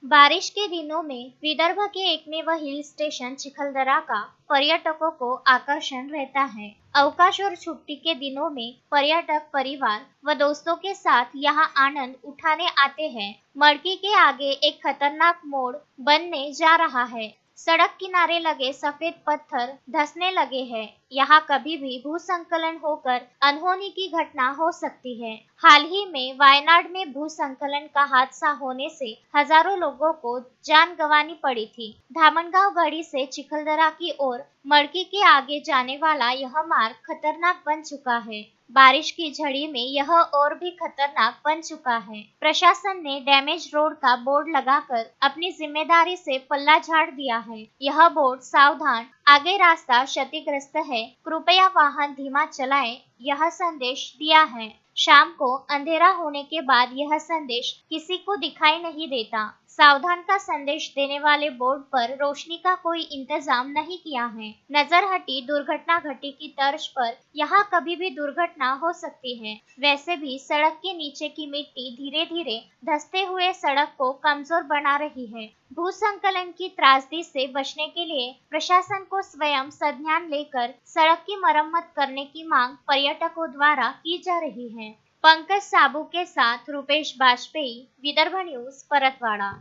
बारिश के दिनों में विदर्भ के एकमेव हिल स्टेशन चिखलदरा का पर्यटकों को आकर्षण रहता है। अवकाश और छुट्टी के दिनों में पर्यटक परिवार व दोस्तों के साथ यहाँ आनंद उठाने आते हैं। मड़की के आगे एक खतरनाक मोड़ बनने जा रहा है। सड़क किनारे लगे सफेद पत्थर धंसने लगे हैं। यहाँ कभी भी भूस्खलन होकर अनहोनी की घटना हो सकती है। हाल ही में वायनाड में भूस्खलन का हादसा होने से हजारों लोगों को जान गंवानी पड़ी थी। धामनगांव गढ़ी से चिखलदरा की ओर मड़की के आगे जाने वाला यह मार्ग खतरनाक बन चुका है। बारिश की झड़ी में यह और भी खतरनाक बन चुका है। प्रशासन ने डैमेज रोड का बोर्ड लगाकर अपनी जिम्मेदारी से पल्ला झाड़ दिया है। यह बोर्ड सावधान, आगे रास्ता क्षतिग्रस्त है, कृपया वाहन धीमा चलाएं, यह संदेश दिया है। शाम को अंधेरा होने के बाद यह संदेश किसी को दिखाई नहीं देता। सावधान का संदेश देने वाले बोर्ड पर रोशनी का कोई इंतजाम नहीं किया है। नजर हटी दुर्घटना घटी की तर्ज पर यहाँ कभी भी दुर्घटना हो सकती है। वैसे भी सड़क के नीचे की मिट्टी धीरे धीरे धंसते हुए सड़क को कमजोर बना रही है। भूस्खलन की त्रासदी से बचने के लिए प्रशासन को स्वयं संज्ञान लेकर सड़क की मरम्मत करने की मांग पर्यटकों द्वारा की जा रही है। पंकज साबू के साथ रुपेश बाजपेयी, विदर्भ न्यूज, परतवाड़ा।